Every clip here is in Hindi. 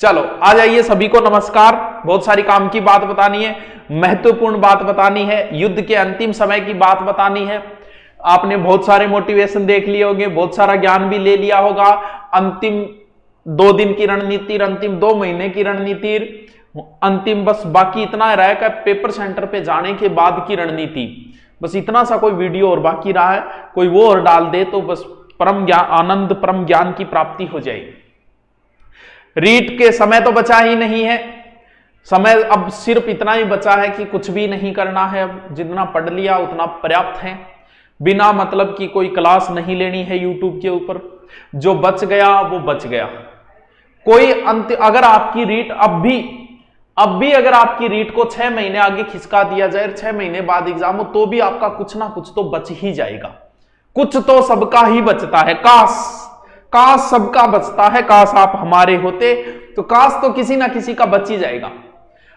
चलो आ जाइए, सभी को नमस्कार। बहुत सारी काम की बात बतानी है, महत्वपूर्ण बात बतानी है, युद्ध के अंतिम समय की बात बतानी है। आपने बहुत सारे मोटिवेशन देख लिए होंगे, बहुत सारा ज्ञान भी ले लिया होगा। अंतिम 2 दिन की रणनीति, अंतिम 2 महीने की रणनीति, अंतिम बस बाकी इतना रहा है पेपर सेंटर पे जाने के बाद की रणनीति। बस इतना सा कोई वीडियो और बाकी रहा है, कोई वो और डाल दे तो बस परम ज्ञान, आनंद परम ज्ञान की प्राप्ति हो जाएगी। रीट के समय तो बचा ही नहीं है, समय अब सिर्फ इतना ही बचा है कि कुछ भी नहीं करना है। अब जितना पढ़ लिया उतना पर्याप्त है, बिना मतलब की कोई क्लास नहीं लेनी है यूट्यूब के ऊपर। जो बच गया वो बच गया। कोई अंत, अगर आपकी रीट अब भी अगर आपकी रीट को 6 महीने आगे खिसका दिया जाए, 6 महीने बाद एग्जाम हो, तो भी आपका कुछ ना कुछ तो बच ही जाएगा। कुछ तो सबका ही बचता है। काश सबका बचता है, काश आप हमारे होते, तो काश तो किसी ना किसी का बच ही जाएगा।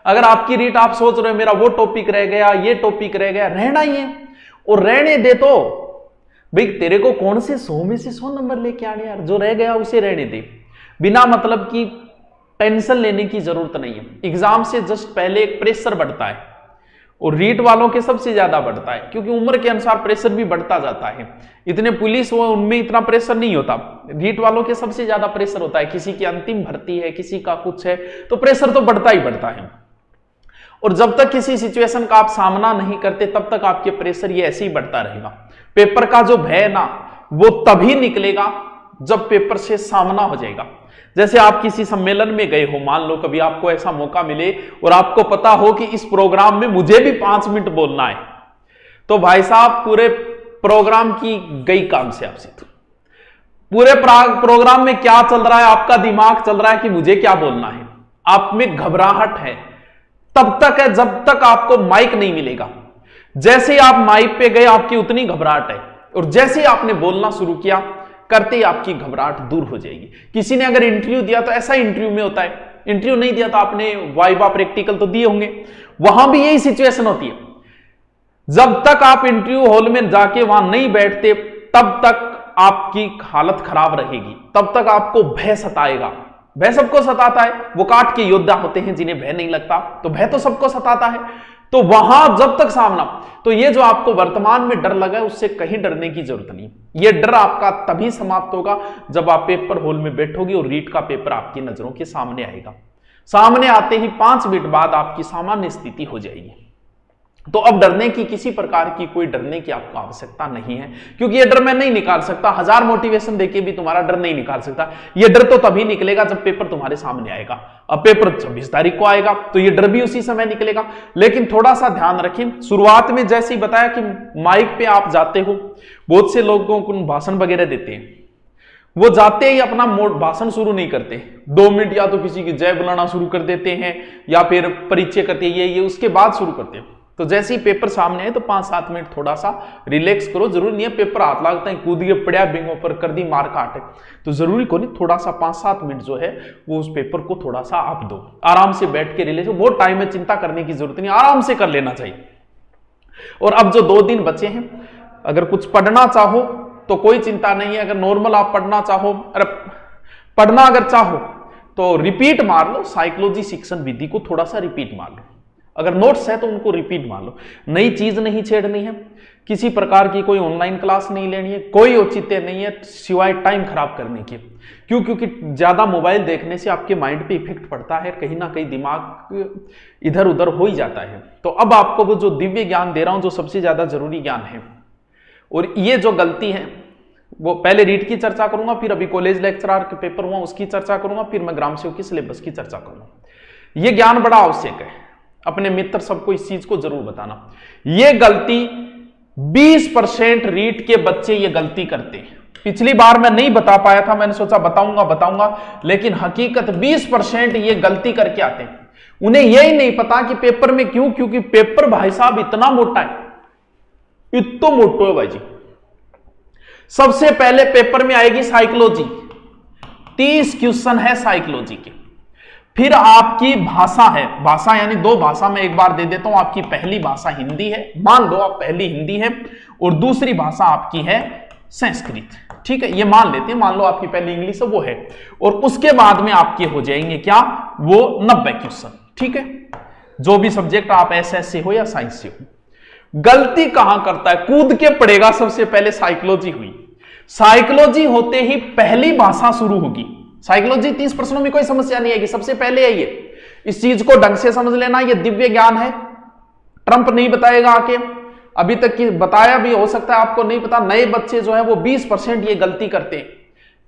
अगर आपकी रीट आप सोच रहे हो मेरा वो टॉपिक रह गया, ये टॉपिक रह गया, रहना ही है और रहने दे। तो भाई तेरे को कौन से 100 में से 100 नंबर लेके आने यार, जो रह गया उसे रहने दे। बिना मतलब की टेंशन लेने की जरूरत नहीं है। एग्जाम से जस्ट पहले एक प्रेशर बढ़ता है और रीट वालों के सबसे ज्यादा बढ़ता है, क्योंकि उम्र के अनुसार प्रेशर भी बढ़ता जाता है। इतने पुलिस वो उनमें इतना प्रेशर नहीं होता, रीट वालों के सबसे ज्यादा प्रेशर होता है। किसी की अंतिम भर्ती है, किसी का कुछ है, तो प्रेशर तो बढ़ता ही बढ़ता है। और जब तक किसी सिचुएशन का आप सामना नहीं करते तब तक आपके प्रेशर ये ऐसे ही बढ़ता रहेगा। पेपर का जो भय ना, वो तभी निकलेगा जब पेपर से सामना हो जाएगा। जैसे आप किसी सम्मेलन में गए हो, मान लो कभी आपको ऐसा मौका मिले और आपको पता हो कि इस प्रोग्राम में मुझे भी 5 मिनट बोलना है, तो भाई साहब पूरे प्रोग्राम की गई काम से आपसे। तो पूरे प्रोग्राम में क्या चल रहा है, आपका दिमाग चल रहा है कि मुझे क्या बोलना है, आप में घबराहट है, तब तक है जब तक आपको माइक नहीं मिलेगा। जैसे ही आप माइक पे गए आपकी उतनी घबराहट है, और जैसे ही आपने बोलना शुरू किया करते ही आपकी घबराहट दूर हो जाएगी। किसी ने अगर इंटरव्यू दिया तो ऐसा इंटरव्यू में होता है, इंटरव्यू नहीं दिया तो आपने वाइवा प्रैक्टिकल तो दिए होंगे, वहां भी यही सिचुएशन होती है। जब तक आप इंटरव्यू हॉल में जाके वहां नहीं बैठते तब तक आपकी हालत खराब रहेगी, तब तक आपको भय सताएगा। भय सबको सताता है, वो काट के योद्धा होते हैं जिन्हें भय नहीं लगता, तो भय तो सबको सताता है। तो वहां जब तक सामना, तो ये जो आपको वर्तमान में डर लगा है उससे कहीं डरने की जरूरत नहीं। ये डर आपका तभी समाप्त होगा जब आप पेपर हॉल में बैठोगे और रीट का पेपर आपकी नजरों के सामने आएगा। सामने आते ही 5 मिनट बाद आपकी सामान्य स्थिति हो जाएगी। तो अब डरने की किसी प्रकार की कोई डरने की आपको आवश्यकता नहीं है, क्योंकि ये डर मैं नहीं निकाल सकता, 1000 मोटिवेशन देके भी तुम्हारा डर नहीं निकाल सकता। ये डर तो तभी निकलेगा जब पेपर तुम्हारे सामने आएगा। अब पेपर 26 तारीख को आएगा तो ये डर भी उसी समय निकलेगा। लेकिन थोड़ा सा ध्यान रखें, शुरुआत में जैसे ही बताया कि माइक पे आप जाते हो, बहुत से लोगों को भाषण वगैरह देते हैं, वो जाते ही अपना भाषण शुरू नहीं करते, 2 मिनट या तो किसी की जय बुलाना शुरू कर देते हैं या फिर परिचय करते ये उसके बाद शुरू करते हैं। तो जैसे ही पेपर सामने है तो 5-7 मिनट थोड़ा सा रिलैक्स करो। जरूरी नहीं है पेपर हाथ लगता है कूद के पड़ा बिंगों पर कर दी मार काट है, तो जरूरी को नहीं, थोड़ा सा 5-7 मिनट जो है वो उस पेपर को थोड़ा सा आप दो, आराम से बैठ के रिलैक्स। बहुत टाइम में चिंता करने की जरूरत नहीं, आराम से कर लेना चाहिए। और अब जो 2 दिन बचे हैं, अगर कुछ पढ़ना चाहो तो कोई चिंता नहीं है। अगर नॉर्मल आप पढ़ना चाहो, पढ़ना अगर चाहो तो रिपीट मार लो, साइकोलॉजी शिक्षण विधि को थोड़ा सा रिपीट मार लो। अगर नोट्स है तो उनको रिपीट मान लो। नई चीज नहीं छेड़नी है, किसी प्रकार की कोई ऑनलाइन क्लास नहीं लेनी है, कोई औचित्य नहीं है सिवाय टाइम खराब करने के। क्यों? क्योंकि ज्यादा मोबाइल देखने से आपके माइंड पे इफेक्ट पड़ता है, कहीं ना कहीं दिमाग इधर उधर हो ही जाता है। तो अब आपको वो जो दिव्य ज्ञान दे रहा हूं, जो सबसे ज्यादा जरूरी ज्ञान है, और ये जो गलती है वो पहले रीट की चर्चा करूंगा, फिर अभी कॉलेज लेक्चरर के पेपर हुआ उसकी चर्चा करूंगा, फिर मैं ग्राम सेवक की सिलेबस की चर्चा करूंगा। ये ज्ञान बड़ा आवश्यक है, अपने मित्र सबको इस चीज को जरूर बताना। ये गलती 20% रीट के बच्चे ये गलती करते हैं। पिछली बार मैं नहीं बता पाया था, मैंने सोचा बताऊंगा, लेकिन हकीकत 20% ये गलती करके आते हैं। उन्हें यही नहीं पता कि पेपर में क्यों, क्योंकि पेपर भाई साहब इतना मोटा है, इतना मोटा है भाई जी। सबसे पहले पेपर में आएगी साइकोलॉजी, 30 क्वेश्चन है साइकोलॉजी के। फिर आपकी भाषा है, भाषा यानी 2 भाषा में एक बार दे देता हूं। आपकी पहली भाषा हिंदी है, मान लो आप पहली हिंदी है, और दूसरी भाषा आपकी है संस्कृत। ठीक है, ये मान लेते हैं, मान लो आपकी पहली इंग्लिश है वो है, और उसके बाद में आपके हो जाएंगे क्या, वो 90 क्वेश्चन। ठीक है, जो भी सब्जेक्ट आप एसएस से हो या साइंस से हो। गलती कहां करता है, कूद के पड़ेगा। सबसे पहले साइकोलॉजी हुई, साइकोलॉजी होते ही पहली भाषा शुरू होगी। साइकोलॉजी 30 प्रश्नों में कोई समस्या नहीं आएगी, सबसे पहले है ये। इस चीज को ढंग से समझ लेना, ये दिव्य ज्ञान है, ट्रंप नहीं बताएगा आके। अभी तक की बताया भी, हो सकता है आपको नहीं पता। नए बच्चे जो है वो 20% ये गलती करते हैं।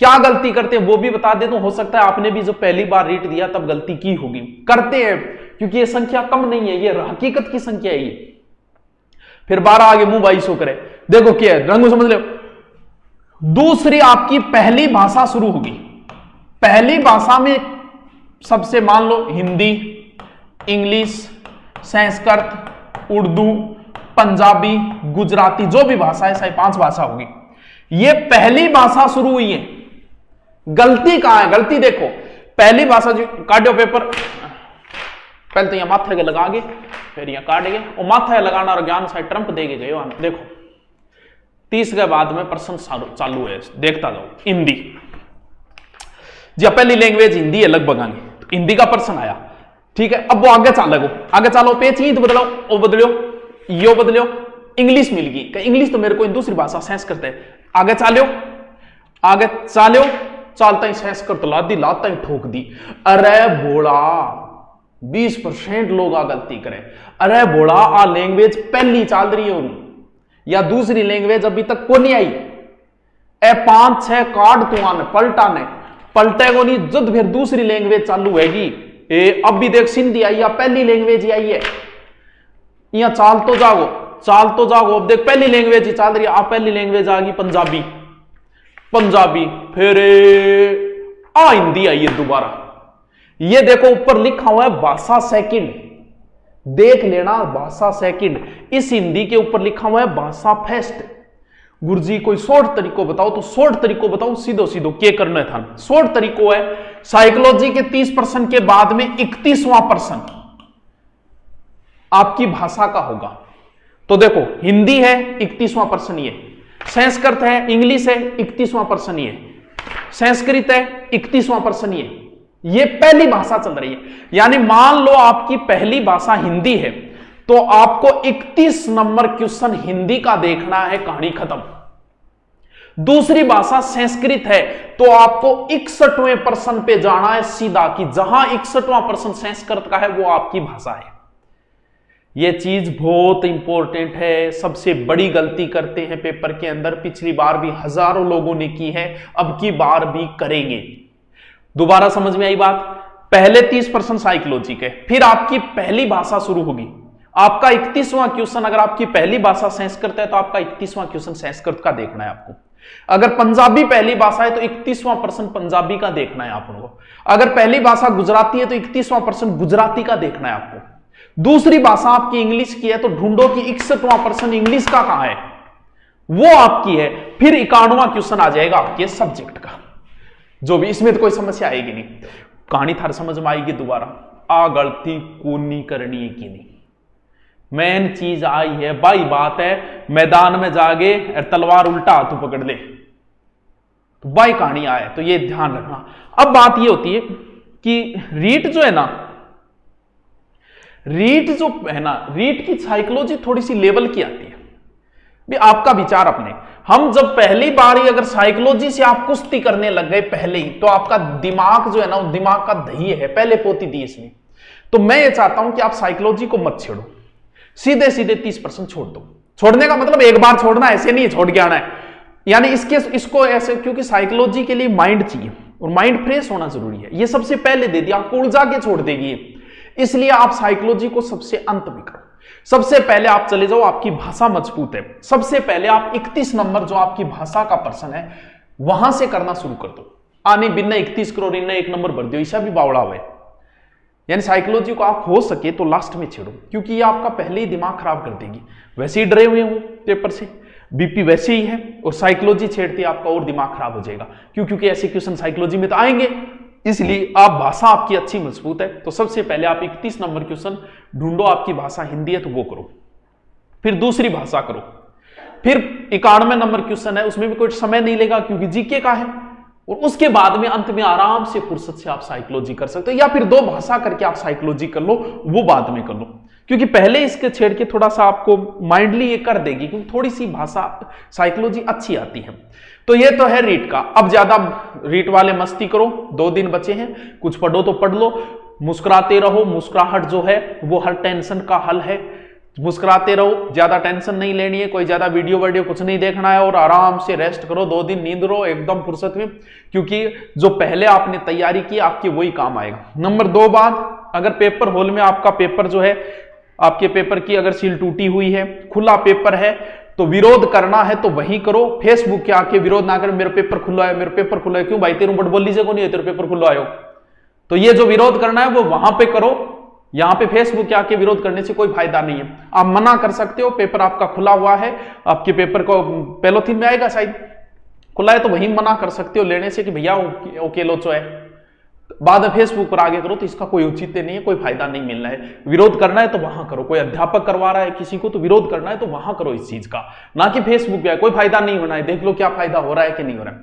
क्या गलती करते हैं वो भी बता दे, तो हो सकता है आपने भी जो पहली बार रीट दिया तब गलती की होगी। करते हैं क्योंकि ये संख्या कम नहीं है, ये हकीकत की संख्या है ये। फिर 12 आगे मुंह 22 करे। देखो क्या है, रंगो समझ लो। दूसरी आपकी पहली भाषा शुरू होगी। पहली भाषा में सबसे मान लो हिंदी, इंग्लिश, संस्कृत, उर्दू, पंजाबी, गुजराती, जो भी भाषा है, 5 भाषा होगी। ये पहली भाषा शुरू हुई है। गलती कहां है, गलती देखो, पहली भाषा जो काटो पेपर, पहले तो यहां माथे के लगा गए, फिर यहां काट गए, और माथा लगाना और ज्ञान साइड ट्रंप दे गए। देखो 30 के बाद में प्रश्न चालू है, देखता जाओ। हिंदी जी, पहली लैंग्वेज हिंदी है लगभग आगे, तो हिंदी का प्रश्न आया। ठीक है, अब वो आगे चालो, आगे चालो, पेज ही तो बदलो, वो बदलो, यो बदलो, इंग्लिश मिल गई। इंग्लिश तो मेरे को दूसरी भाषा संस्कृत है। आगे चालो, आगे चालो, चालता ही संस्कृत लादी, लाता ही ठोक दी। अरे बोला 20% लोग आ गलती करें। अरे बोला आ लैंग्वेज पहली चल रही है या दूसरी लैंग्वेज अभी तक को नहीं आई। ए 5-6 कार्ड तू आने पलटाने, पलटेगो नहीं जद फिर दूसरी लैंग्वेज चालू हैगी। अब भी देख सिंधी आई या पहली लैंग्वेज ही आई है, यहां चाल तो जाओ, चाल तो जाओ। अब देख पहली लैंग्वेज ही चल रही है, आप पहली लैंग्वेज आ गई पंजाबी, पंजाबी, फिर हिंदी आई है दोबारा। ये देखो ऊपर लिखा हुआ है भाषा सेकंड, देख लेना भाषा सेकंड। इस हिंदी के ऊपर लिखा हुआ है भाषा फर्स्ट। गुरुजी कोई शॉर्ट तरीको बताओ, तो शॉर्ट तरीको बताओ, सीधो सीधो क्या करना था। शॉर्ट तरीको है साइकोलॉजी के 30% के बाद में 31वां प्रश्न आपकी भाषा का होगा। तो देखो हिंदी है 31वां प्रश्न ये, संस्कृत है, इंग्लिश है 31वां प्रश्न ये, संस्कृत है 31वां प्रश्न ये पहली भाषा चल रही है। यानी मान लो आपकी पहली भाषा हिंदी है तो आपको 31 नंबर क्वेश्चन हिंदी का देखना है, कहानी खत्म। दूसरी भाषा संस्कृत है तो आपको 61वें प्रश्न पे जाना है सीधा, कि जहां 61वां प्रश्न संस्कृत का है वो आपकी भाषा है। यह चीज बहुत इंपॉर्टेंट है, सबसे बड़ी गलती करते हैं पेपर के अंदर। पिछली बार भी हजारों लोगों ने की है, अब की बार भी करेंगे। दोबारा समझ में आई बात। पहले 30% साइकोलॉजी के, फिर आपकी पहली भाषा शुरू होगी। आपका 31वां क्वेश्चन, अगर आपकी पहली भाषा संस्कृत है तो आपका 31वां क्वेश्चन संस्कृत का देखना है आपको। अगर पंजाबी पहली भाषा है तो 31वां प्रश्न पंजाबी का देखना है आपको। अगर पहली भाषा गुजराती है तो 31वां प्रश्न गुजराती का देखना है आपको। दूसरी भाषा आपकी इंग्लिश की है तो ढूंढो कि 61वां प्रश्न इंग्लिश का कहां है, वो आपकी है। फिर 91वां क्वेश्चन आ जाएगा आपके सब्जेक्ट का, जो भी। इसमें तो कोई समस्या आएगी नहीं, कहानी थार समझ में आएगी। दोबारा आ गलती को नहीं करनी है कि नहीं, मेन चीज आई है भाई। बात है मैदान में जागे तलवार उल्टा हाथ पकड़ ले तो भाई कहानी आए, तो ये ध्यान रखना। अब बात ये होती है कि रीट जो है ना, रीट जो है ना, रीट की साइकोलॉजी थोड़ी सी लेवल की आती है। भी आपका विचार अपने, हम जब पहली बार ही अगर साइकोलॉजी से आप कुश्ती करने लग गए पहले ही, तो आपका दिमाग जो है ना, वो दिमाग का दही है, पहले पोती दी इसमें। तो मैं ये चाहता हूं कि आप साइकोलॉजी को मत छेड़ो, सीधे सीधे 30% छोड़ दो। छोड़ने का मतलब एक बार छोड़ना, ऐसे नहीं छोड़ के आना है। यानी इसको ऐसे, क्योंकि साइकोलॉजी के लिए माइंड चाहिए और माइंड फ्रेश होना जरूरी है। ये सबसे पहले दे दिया, आपको उलझा के छोड़ देगी, इसलिए आप साइकोलॉजी को सबसे अंत में करो। सबसे पहले आप चले जाओ, आपकी भाषा मजबूत है, सबसे पहले आप 31 नंबर जो आपकी भाषा का प्रश्न है वहां से करना शुरू कर दो। आने बिना 31 करोड़ इन्हें 1 नंबर भर दो, ऐसा भी बावड़ा हुआ है। यानी साइकोलॉजी को आप हो सके तो लास्ट में छेड़ो, क्योंकि ये आपका पहले ही दिमाग खराब कर देगी। वैसे ही डरे हुए हो पेपर से, बीपी वैसे ही है, और साइकोलॉजी छेड़ते आपका और दिमाग खराब हो जाएगा। क्योंकि ऐसे क्वेश्चन साइकोलॉजी में तो आएंगे, इसलिए आप भाषा आपकी अच्छी मजबूत है तो सबसे पहले आप 31 नंबर क्वेश्चन ढूंढो। आपकी भाषा हिंदी है तो वो करो, फिर दूसरी भाषा करो। फिर 91 नंबर क्वेश्चन है, उसमें भी कोई समय नहीं लेगा क्योंकि जीके का है। और उसके बाद में अंत में आराम से फुर्सत से आप साइकोलॉजी कर सकते हो, या फिर 2 भाषा करके आप साइकोलॉजी कर लो, वो बाद में कर लो, क्योंकि पहले इसके छेड़ के थोड़ा सा आपको माइंडली ये कर देगी, क्योंकि थोड़ी सी भाषा साइकोलॉजी अच्छी आती है। तो ये तो है रीट का। अब ज्यादा रीट वाले मस्ती करो, 2 दिन बचे हैं, कुछ पढ़ो तो पढ़ लो, मुस्कुराते रहो। मुस्कुराहट जो है वो हर टेंशन का हल है। मुस्कुराते रहो, ज्यादा टेंशन नहीं लेनी है, कोई ज्यादा वीडियो कुछ नहीं देखना है, और आराम से रेस्ट करो, 2 दिन नींद लो एकदम फुर्सत में, क्योंकि जो पहले आपने तैयारी की आपकी वही काम आएगा। नंबर 2 बात, अगर पेपर हॉल में आपका पेपर जो है, आपके पेपर की अगर सील टूटी हुई है, खुला पेपर है, तो विरोध करना है तो वही करो। फेसबुक के आके विरोध ना करो, मेरा पेपर खुला है, मेरा पेपर खुला है। क्यों भाई, तेरे ऊपर बोल लीजिए को नहीं है, तेरे पेपर खुला आयो। तो ये जो विरोध करना है वो वहां पे करो, यहां पे फेसबुक के आके विरोध करने से कोई फायदा नहीं है। आप मना कर सकते हो, पेपर आपका खुला हुआ है, आपके पेपर को पेलोथीन में आएगा शायद, खुला है तो वही मना कर सकते हो लेने से कि भैया ओके लो चो है। बाद में फेसबुक पर आगे करो तो इसका कोई औचित्य नहीं है, कोई फायदा नहीं मिलना है। विरोध करना है तो वहां करो, कोई अध्यापक करवा रहा है किसी को तो विरोध करना है तो वहां करो इस चीज का, ना कि फेसबुक पे। कोई फायदा नहीं होना है, देख लो क्या फायदा हो रहा है कि नहीं हो रहा है।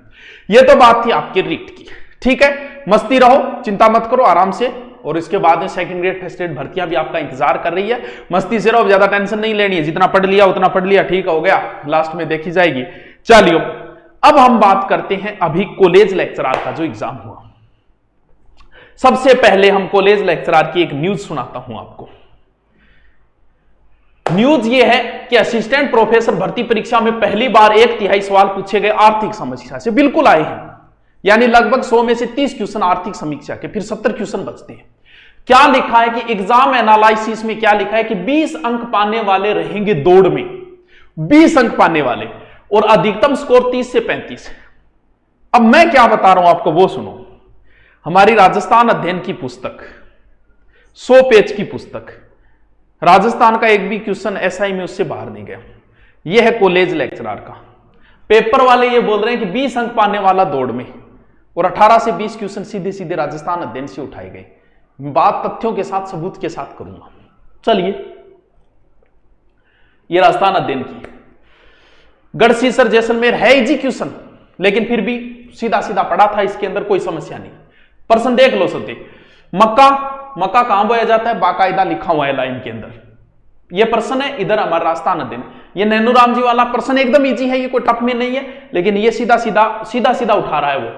ये तो बात थी आपकी रीट की, ठीक है। मस्ती रहो, चिंता मत करो, आराम से। और इसके बाद में सेकंड ग्रेड फर्स्ट ग्रेड भर्तियां भी आपका इंतजार कर रही है, मस्ती से रहो, ज्यादा टेंशन नहीं लेनी है। जितना पढ़ लिया उतना पढ़ लिया, ठीक हो गया, लास्ट में देखी जाएगी। चलिए अब हम बात करते हैं अभी कॉलेज लेक्चरर का जो एग्जाम हुआ। सबसे पहले हम कॉलेज लेक्चरर की एक न्यूज सुनाता हूं आपको। न्यूज ये है कि असिस्टेंट प्रोफेसर भर्ती परीक्षा में पहली बार 1/3 सवाल पूछे गए आर्थिक समीक्षा से, बिल्कुल आए हैं। यानी लगभग 100 में से 30 क्वेश्चन आर्थिक समीक्षा के, फिर 70 क्वेश्चन बचते हैं। क्या लिखा है कि एग्जाम एनालिसिस में क्या लिखा है कि 20 अंक पाने वाले रहेंगे दौड़ में, 20 अंक पाने वाले, और अधिकतम स्कोर 30 से 35। अब मैं क्या बता रहा हूं आपको वो सुनो। हमारी राजस्थान अध्ययन की पुस्तक, 100 पेज की पुस्तक, राजस्थान का एक भी क्वेश्चन एसआई में उससे बाहर नहीं गया। यह है कॉलेज लेक्चरर का। पेपर वाले ये बोल रहे हैं कि 20 अंक पाने वाला दौड़ में, और 18 से 20 क्वेश्चन सीधे सीधे राजस्थान अध्ययन से उठाए गए। बात तथ्यों के साथ, सबूत के साथ करूंगा। चलिए, ये राजस्थान अध्ययन की गढ़सीसर जैसलमेर है इजी क्वेश्चन, लेकिन फिर भी सीधा सीधा पड़ा था, इसके अंदर कोई समस्या नहीं। प्रश्न देख लो सत्य। मक्का कहां बोया जाता है, बाकायदा लिखा हुआ है लाइन के अंदर। ये प्रश्न है इधर हमारा राजस्थान अध्ययन। ये नैनूराम जी वाला प्रश्न एकदम इजी है, ये कोई टफ में नहीं है, लेकिन ये सीधा सीधा उठा रहा है वो।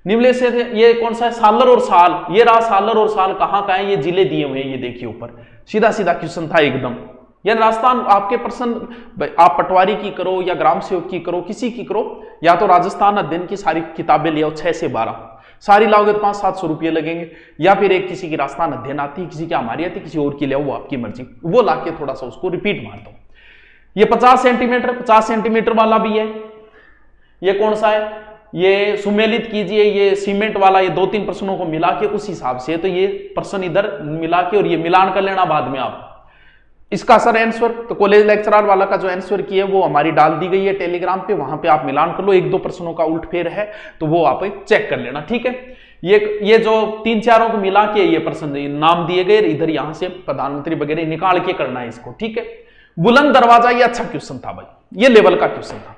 निम्नलिखित से ये कौन सा है, सालर और साल। ये रहा सालर और साल कहां का है, ये जिले दिए हुए हैं, ये देखिए ऊपर। सीधा सीधा क्वेश्चन था एकदम। ये राजस्थान आपके प्रश्न, आप पटवारी की करो या ग्राम सेवक की करो, किसी की करो, या तो राजस्थान अध्ययन की सारी किताबें ले आओ, 6 से 12 सारी लाओगे तो 500-700 रुपये लगेंगे। या फिर एक किसी की राजस्थान अध्ययन आती है, किसी की हमारी आती है, किसी और की ले आओ, वो आपकी मर्जी, वो लाके थोड़ा सा उसको रिपीट मार दो। ये 50 सेंटीमीटर वाला भी है। ये कौन सा है, ये सुमेलित कीजिए, ये सीमेंट वाला, ये 2-3 प्रश्नों को मिला के उस हिसाब से, तो ये प्रश्न इधर मिला के और ये मिलान कर लेना बाद में आप। इसका सर आंसर तो कॉलेज लेक्चरर वाला का जो आंसर की है वो हमारी डाल दी गई है टेलीग्राम पे, वहां पे आप मिलान कर लो। 1-2 प्रश्नों का उल्ट फेर है तो वो आप चेक कर लेना, ठीक है। ये जो 3-4 को मिला के ये प्रश्न नाम दिए गए, इधर यहां से प्रधानमंत्री वगैरह निकाल के करना है इसको, ठीक है। बुलंद दरवाजा, ये अच्छा क्वेश्चन था भाई, ये लेवल का क्वेश्चन था।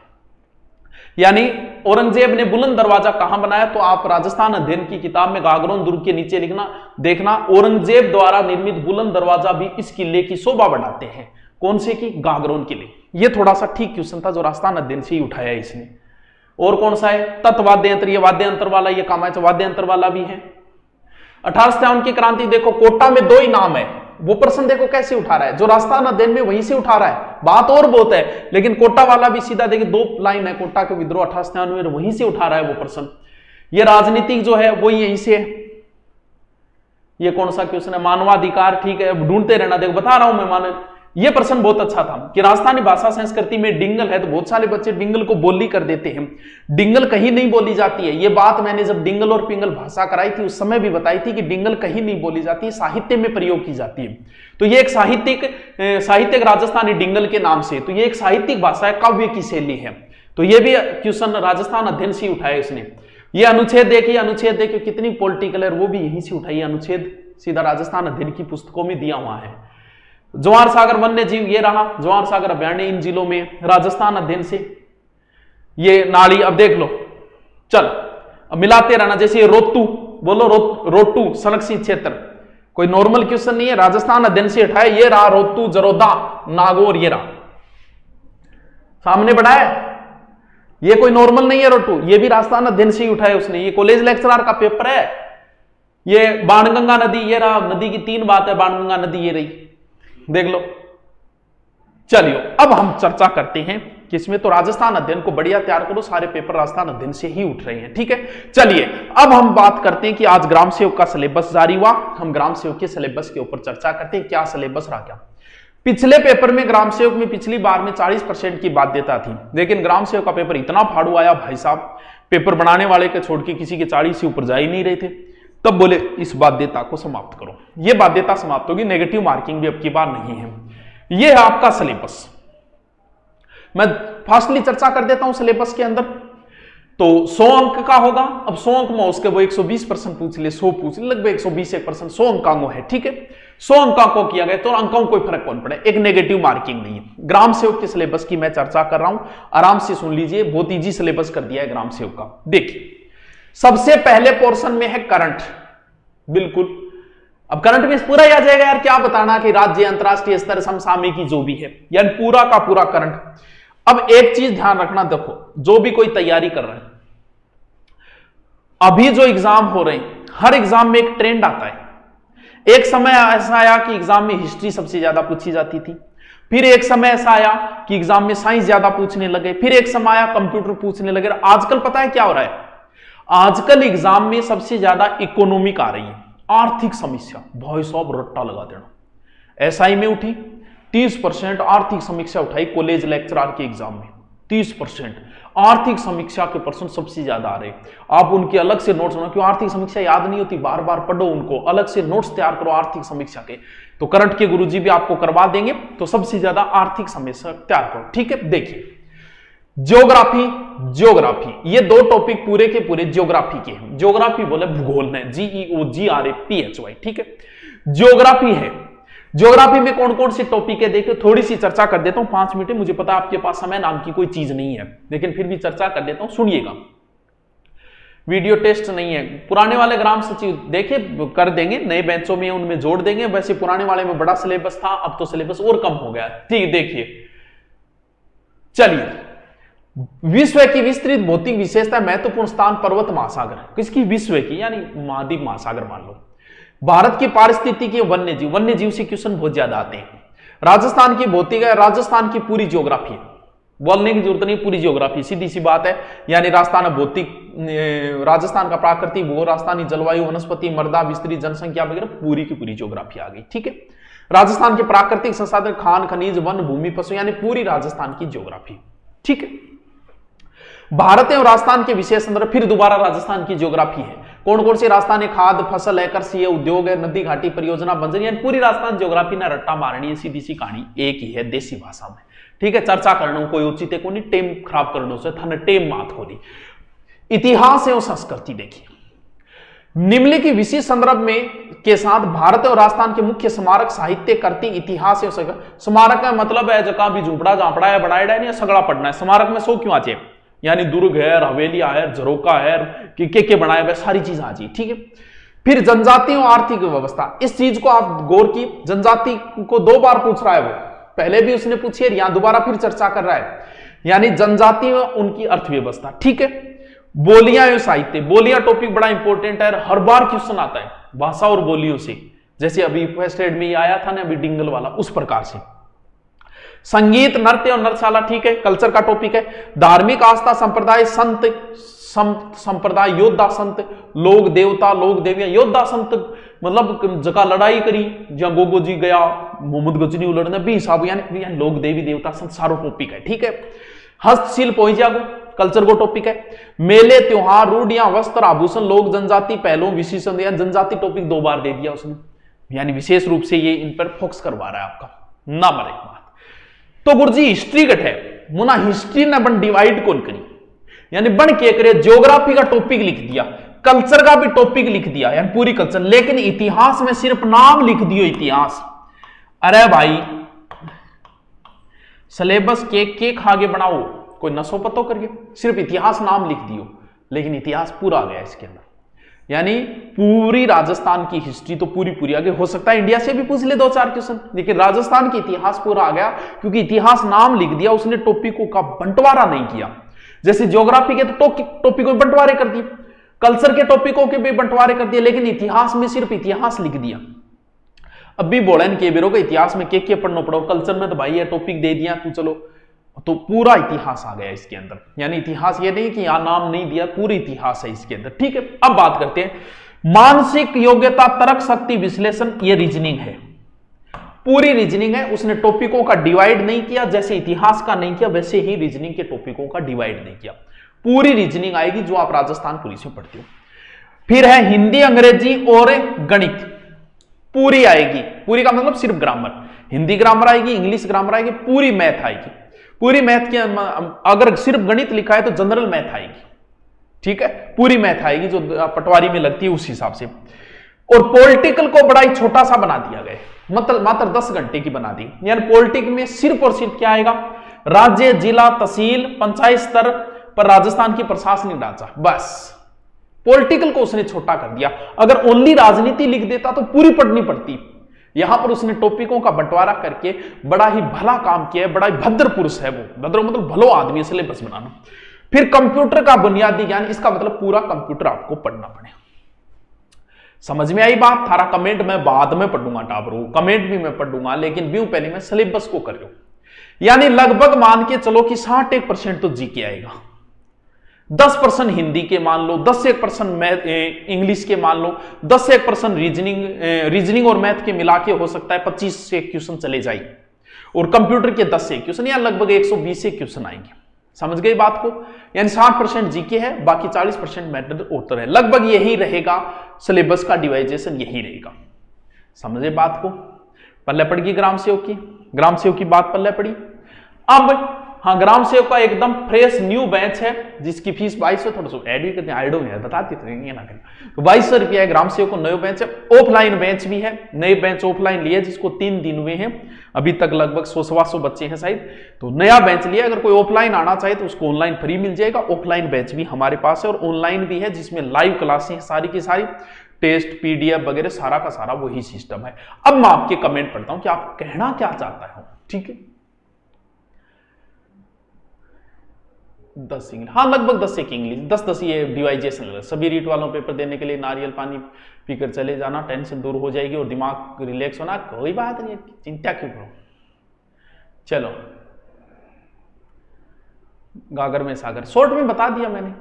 यानी औरंगजेब ने बुलंद दरवाजा कहां बनाया, तो आप राजस्थान अध्ययन की किताब में गागरोन दुर्ग के नीचे लिखना, देखना औरंगजेब द्वारा निर्मित बुलंद दरवाजा भी इस किले की शोभा बढ़ाते हैं। कौन से की, गागरोन किले। ये थोड़ा सा ठीक क्वेश्चन था जो राजस्थान अध्ययन से ही उठाया इसने। और कौन सा है, तत्वाद्य यंत्र, ये वाद्य यंत्र वाला, ये कामायच वाद्य यंत्र वाला भी है। 1857 की क्रांति देखो, कोटा में 2 ही नाम है, वो प्रश्न देखो कैसे उठा रहा है, जो राजस्थान अध्ययन में वहीं से उठा रहा है। बात और बहुत है, लेकिन कोटा वाला भी सीधा देखिए 2 लाइन है, कोटा के विद्रोह 1897 में, वहीं से उठा रहा है वो प्रश्न। ये राजनीतिक जो है वो यहीं से है। ये कौन सा क्वेश्चन है, मानवाधिकार, ठीक है, ढूंढते रहना, देखो बता रहा हूं मैं। ये प्रश्न बहुत अच्छा था कि राजस्थानी भाषा संस्कृति में डिंगल है, तो बहुत सारे बच्चे डिंगल को बोली कर देते हैं। डिंगल कहीं नहीं बोली जाती है। ये बात मैंने जब डिंगल और पिंगल भाषा कराई थी उस समय भी बताई थी कि डिंगल कहीं नहीं बोली जाती है, साहित्य में प्रयोग की जाती है। तो ये एक साहित्यिक राजस्थानी डिंगल के नाम से, तो ये एक साहित्यिक भाषा है, काव्य की शैली है। तो ये भी क्वेश्चन राजस्थान अध्ययन से उठाया इसने। ये अनुच्छेद देखिए कितनी पॉलिटिकल है, वो भी यहीं से उठाई अनुच्छेद, सीधा राजस्थान अध्ययन की पुस्तकों में दिया हुआ है। जवाहर सागर वन्य जीव ये रहा, जवाहर सागर अभयारण्य इन जिलों में, राजस्थान अध्ययन से ये नाली। अब देख लो, चल अब मिलाते रहना, जैसे रोतू बोलो, रोटू संरक्षित क्षेत्र, कोई नॉर्मल क्वेश्चन नहीं है, राजस्थान अध्ययन से हटाए, ये रहा रोतू, जरोदा, नागौर, ये रहा सामने बढ़ाया, ये कोई नॉर्मल नहीं है रोटू, ये भी राजस्थान अध्ययन से ही उठाया उसने, ये कॉलेज लेक्चरर का पेपर है। ये बाणगंगा नदी, ये रहा, नदी की 3 बात है, बाणगंगा नदी ये रही, देख लो। चलिए अब हम चर्चा करते हैं कि इसमें तो राजस्थान अध्ययन को बढ़िया तैयार करो, सारे पेपर राजस्थान अध्ययन से ही उठ रहे हैं, ठीक है। चलिए अब हम बात करते हैं कि आज ग्राम सेवक का सिलेबस जारी हुआ, हम ग्राम सेवक के सिलेबस के ऊपर चर्चा करते हैं, क्या सिलेबस रहा क्या। पिछले पेपर में ग्राम सेवक में पिछली बार में 40% की बाध्यता थी, लेकिन ग्राम सेवक का पेपर इतना फाड़ू आया भाई साहब, पेपर बनाने वाले के छोड़ के किसी के 40 से ऊपर जा ही नहीं रहे थे। तब बोले इस बाध्यता को समाप्त करो, ये बाध्यता समाप्त होगी, नेगेटिव मार्किंग भी अब की बार नहीं है। ये है आपका सिलेबस, मैं फास्टली चर्चा कर देता हूं सिलेबस के अंदर। तो 100 अंक का होगा, अब 100 अंक में उसके वो 120% पूछ ले, 100 पूछ ले, लगभग 120% 100 अंकांकों है, ठीक है। 100 अंकांकों किया गया तो अंकों कोई फर्क कौन पड़े, एक नेगेटिव मार्किंग नहीं है। ग्राम सेवक के सिलेबस की मैं चर्चा कर रहा हूं, आराम से सुन लीजिए, बहुत इजी सिलेबस कर दिया है ग्राम सेवक का। देखिए सबसे पहले पोर्शन में है करंट, बिल्कुल। अब करंट में पूरा ही आ जाएगा यार, क्या बताना कि राज्य अंतरराष्ट्रीय स्तर समसामयिकी जो भी है, यानी पूरा का पूरा करंट। अब एक चीज ध्यान रखना, देखो जो भी कोई तैयारी कर रहा है, अभी जो एग्जाम हो रहे हैं, हर एग्जाम में एक ट्रेंड आता है। एक समय ऐसा आया कि एग्जाम में हिस्ट्री सबसे ज्यादा पूछी जाती थी, फिर एक समय ऐसा आया कि एग्जाम में साइंस ज्यादा पूछने लगे, फिर एक समय आया कंप्यूटर पूछने लगे। आजकल पता है क्या हो रहा है, आजकल एग्जाम में सबसे ज्यादा इकोनॉमिक आ रही है, आर्थिक समस्या, भाई साहब रट्टा लगा देना। एसआई में उठी 30% आर्थिक समीक्षा उठाई, कॉलेज लेक्चरर के एग्जाम में 30% आर्थिक समीक्षा के प्रश्न सबसे ज्यादा आ रहे। आप उनके अलग से नोट्स बनाओ, क्यों आर्थिक समीक्षा याद नहीं होती, बार बार पढ़ो उनको, अलग से नोट्स तैयार करो आर्थिक समीक्षा के। तो करंट के गुरुजी भी आपको करवा देंगे, तो सबसे ज्यादा आर्थिक समीक्षा तैयार करो, ठीक है। देखिए ज्योग्राफी, ये 2 टॉपिक पूरे के पूरे ज्योग्राफी के हैं। ज्योग्राफी बोले भूगोल में, GEOGRAPHY, ठीक है, ज्योग्राफी है। ज्योग्राफी में कौन कौन से टॉपिक है देखिए, थोड़ी सी चर्चा कर देता हूं, 5 मिनट। मुझे पता है आपके पास समय नाम की कोई चीज नहीं है, लेकिन फिर भी चर्चा कर देता हूं, सुनिएगा। वीडियो टेस्ट नहीं है, पुराने वाले ग्राम सचिव देखिए कर देंगे, नए बेंचों में उनमें जोड़ देंगे। वैसे पुराने वाले में बड़ा सिलेबस था, अब तो सिलेबस और कम हो गया, ठीक। देखिए चलिए, विश्व की विस्तृत भौतिक विशेषता, महत्वपूर्ण स्थान पर्वत महासागर, किसकी, विश्व की, यानी महाद्वीप महासागर मान लो। भारत की पारिस्थितिकी, वन्य जीव से क्वेश्चन बहुत ज्यादा आते हैं। राजस्थान की भौतिक है, राजस्थान की पूरी ज्योग्राफी है, बोलने की जरूरत नहीं, पूरी ज्योग्राफी, सीधी सी बात है। यानी राजस्थान भौतिक, राजस्थान का प्राकृतिक भूगोल, राजस्थानी जलवायु, वनस्पति, मृदा, विस्तृत जनसंख्या वगैरह पूरी की पूरी ज्योग्राफी आ गई, ठीक है। राजस्थान के प्राकृतिक संसाधन, खान खनिज, वन भूमि, पशु, यानी पूरी राजस्थान की ज्योग्राफी, ठीक है। भारत एवं राजस्थान के विशेष संदर्भ, फिर दोबारा राजस्थान की ज्योग्राफी है। कौन कौन सी, राजस्थान है, खाद फसल है, कृषि है, उद्योग है, नदी घाटी परियोजना, बंजर, यानी पूरी राजस्थान ज्योग्राफी ना रट्टा मारनी है, सीधी सी कहानी एक ही है, देसी भाषा में, ठीक है। चर्चा करना कोई उचित है, कोई टेम खराब करने से था, टेम मात हो रही। इतिहास एवं संस्कृति देखिए, निम्नलिखित विशेष संदर्भ में के साथ भारत और राजस्थान के मुख्य स्मारक, साहित्य, कृति, इतिहास एवं स्मारक का मतलब है जगह भी झुपड़ा झापड़ा है, बनाया नहीं सगड़ा पड़ना है। स्मारक में 100 क्यों आ जाए, यानी दुर्ग है, हवेलिया है, झरोका है, के बनाए हुए सारी चीज आ जाए, ठीक है। फिर जनजाति और आर्थिक व्यवस्था, इस चीज को आप गौर की, जनजाति को 2 बार पूछ रहा है वो, पहले भी उसने पूछी है, यहां दोबारा फिर चर्चा कर रहा है, यानी जनजाति और उनकी अर्थव्यवस्था, ठीक है। बोलियां एवं साहित्य, बोलियां टॉपिक बड़ा इंपॉर्टेंट है, हर बार क्वेश्चन आता है भाषा और बोलियों से, जैसे अभी फर्स्ट एड में आया था ना अभी डिंगल वाला, उस प्रकार से। संगीत, नृत्य और नृत्यशाला, ठीक है, कल्चर का टॉपिक है। धार्मिक आस्था, संप्रदाय, संत संप्रदाय, योद्धा संत, लोक देवता, लोक देवियां, योद्धा संत मतलब जगह लड़ाई करी, जहां गोगो जी गया, मोहम्मद गजनी लड़ने भी हिसाब, यानी लोक देवी देवता संत सारो टॉपिक है, ठीक है। हस्तशिल्प हो जाएगा, कल्चर को टॉपिक है। मेले, त्योहार, रूढ़ियां, वस्त्र, आभूषण, लोक जनजाति, पहलू, विशेषण, जनजाति टॉपिक 2 बार दे दिया उसने, यानी विशेष रूप से ये इन पर फोकस करवा रहा है आपका नंबर 1 बात। तो गुरुजी हिस्ट्री कट है, मुना हिस्ट्री ने बन डिवाइड कौन करी, यानी बन के करे, ज्योग्राफी का टॉपिक लिख दिया, कल्चर का भी टॉपिक लिख दिया, यानी पूरी कल्चर, लेकिन इतिहास में सिर्फ नाम लिख दियो इतिहास। अरे भाई सिलेबस के आगे बनाओ, कोई नसो पतो करके सिर्फ इतिहास नाम लिख दियो, लेकिन इतिहास पूरा आ गया इसके अंदर। यानी पूरी राजस्थान की हिस्ट्री तो पूरी आगे, हो सकता है इंडिया से भी पूछ ले 2-4 क्वेश्चन, लेकिन राजस्थान की इतिहास पूरा आ गया, क्योंकि इतिहास नाम लिख दिया, उसने टॉपिकों का बंटवारा नहीं किया। जैसे ज्योग्राफी के तो टॉपिकों में बंटवारे कर दिए, कल्चर के टॉपिकों के भी बंटवारे कर दिए, लेकिन इतिहास में सिर्फ इतिहास लिख दिया। अब भी बोलन के बेरो का इतिहास में के पढ़ना पड़ो, कल्चर में तो भाई ये टॉपिक दे दिया तू चलो, तो पूरा इतिहास आ गया इसके अंदर। यानी इतिहास ये नहीं कि यहां नाम नहीं दिया, पूरी इतिहास है इसके अंदर। ठीक है, अब बात करते हैं मानसिक योग्यता, तर्क शक्ति, विश्लेषण, ये रीजनिंग है, पूरी रीजनिंग है। उसने टॉपिकों का डिवाइड नहीं किया, जैसे इतिहास का नहीं किया वैसे ही रीजनिंग के टॉपिकों का डिवाइड नहीं किया। पूरी रीजनिंग आएगी जो आप राजस्थान पुलिस में पढ़ते हो। फिर है हिंदी, अंग्रेजी और गणित, पूरी आएगी। पूरी का मतलब सिर्फ ग्रामर, हिंदी ग्रामर आएगी, इंग्लिश ग्रामर आएगी, पूरी मैथ आएगी। पूरी मैथ के अगर सिर्फ गणित लिखा है तो जनरल मैथ आएगी। ठीक है, पूरी मैथ आएगी जो पटवारी में लगती है उस हिसाब से। और पॉलिटिकल को बड़ा ही छोटा सा बना दिया गया, मतलब मात्र 10 घंटे की बना दी। यानी पॉलिटिकल में सिर्फ और सिर्फ क्या आएगा, राज्य, जिला, तहसील, पंचायत स्तर पर राजस्थान की प्रशासनिक ढांचा, बस। पॉलिटिकल को उसने छोटा कर दिया। अगर ओनली राजनीति लिख देता तो पूरी पढ़नी पड़ती। यहां पर उसने टॉपिकों का बंटवारा करके बड़ा ही भला काम किया है, बड़ा ही भद्र पुरुष है वो, भद्र मतलब भलो आदमी, सिलेबस बनाना। फिर कंप्यूटर का बुनियादी ज्ञान, इसका मतलब पूरा कंप्यूटर आपको पढ़ना पड़ेगा। समझ में आई बात? थारा कमेंट मैं बाद में पढ़ूंगा टाबरू, कमेंट भी मैं पढ़ूंगा, लेकिन व्यू पहले मैं सिलेबस को कर लूं। यानी लगभग मान के चलो कि 61% तो जीके आएगा, 10% हिंदी के मान लो, 10 से 1% इंग्लिश के मान लो, 10 से 1% रीजनिंग और मैथ के मिला के हो सकता है 25 से क्वेश्चन चले जाए, और कंप्यूटर के 10 से क्वेश्चन, या लगभग 120 से क्वेश्चन आएंगे। समझ गए बात को? यानी 60% जीके है, बाकी 40% मैटर उत्तर है। लगभग यही रहेगा सिलेबस का डिवाइजेशन, यही रहेगा। समझे बात को? पल्ले पड़ गई ग्राम सेवक की, ग्राम सेवक की बात पल्ले पड़ी। अब हाँ, ग्राम सेवक का एकदम फ्रेश न्यू बैच है, जिसकी फीस 2200, थोड़ा सा ऐड भी करते हैं, आइडो में बताती रहेंगे ना करें, तो 2200 रुपया है। ग्राम सेवक को नया बैच है, ऑफलाइन बैच भी है, नए बैच ऑफलाइन लिए जिसको 3 दिन हुए हैं, अभी तक लगभग 100-125 बच्चे हैं शायद, तो नया बैच लिया। अगर कोई ऑफलाइन आना चाहे तो उसको ऑनलाइन फ्री मिल जाएगा। ऑफलाइन बैच भी हमारे पास है और ऑनलाइन भी है, जिसमें लाइव क्लासें हैं सारी की सारी, टेस्ट, पीडीएफ वगैरह सारा का सारा वही सिस्टम है। अब मैं आपके कमेंट पढ़ता हूं कि आप कहना क्या चाहता है। ठीक है, 10 इंग्लिश, हाँ लगभग 10 एक इंग्लिश, 10 ये डिवाइजेशन। सभी रीट वालों पेपर देने के लिए नारियल पानी पीकर चले जाना, टेंशन दूर हो जाएगी और दिमाग रिलैक्स होना। कोई बात नहीं, चिंता क्यों करो। चलो, गागर में सागर शॉर्ट में बता दिया मैंने।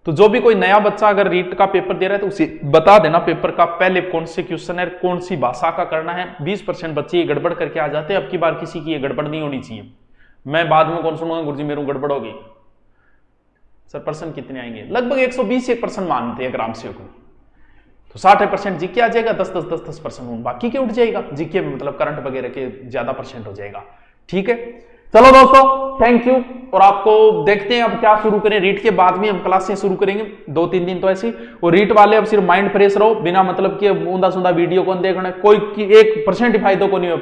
तो जो भी कोई नया बच्चा अगर रीट का पेपर दे रहा है तो उसे बता देना पेपर का पहले कौन से क्वेश्चन है, कौन सी भाषा का करना है। 20% बच्चे ये गड़बड़ करके आ जाते हैं, अब की बार किसी की ये गड़बड़ नहीं होनी चाहिए। मैं बाद में कौन सुनूंगा, गुरुजी मेरू गड़बड़ होगी सर। परसेंट कितने आएंगे? लगभग 120% मानते हैं ग्राम सेवक को, तो 60% जीके आ जाएगा, 10% बाकी के उठ जाएगा। जीके में मतलब करंट वगैरह के ज्यादा परसेंट हो जाएगा। ठीक है, चलो दोस्तों, थैंक यू। और आपको देखते हैं अब क्या शुरू करें। रीट के बाद में हम क्लासें शुरू करेंगे 2-3 दिन तो ऐसी। और रीट वाले अब सिर्फ माइंड फ्रेश रहो, बिना मतलब कि ऊंधा सूंधा वीडियो कौन देखना, कोई 1% फायदा को नहीं हो,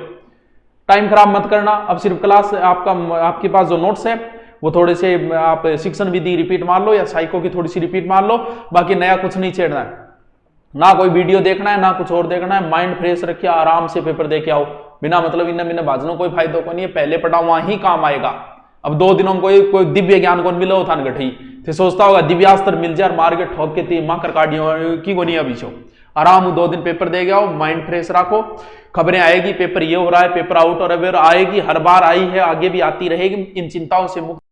टाइम खराब मत करना। अब सिर्फ क्लास आपके पास जो नोट्स है वो थोड़े से आप शिक्षण विधि रिपीट मार लो या साइको की थोड़ी सी रिपीट मार लो, बाकी नया कुछ नहीं छेड़ना है, ना कोई वीडियो देखना है ना कुछ और देखना है। माइंड फ्रेश रखिए, आराम से पेपर दे के आओ, बिना मतलब इन्ना मिन्ना बाजनो कोई फायदा को नहीं है। पहले पढ़ा वहां ही काम आएगा। अब 2 दिनों में कोई दिव्य ज्ञान कौन मिला हो थान गठी थे, सोचता होगा दिव्यास्त्र मिल जाए, मार के ठोक के ती मां कर काटियों की को नहीं अभी छो। आराम 2 दिन पेपर दे गया, माइंड फ्रेश रखो, खबरें आएगी, पेपर ये हो रहा है, पेपर आउट और अवेयर आएगी, हर बार आई है, आगे भी आती रहेगी। इन चिंताओं से मुक्त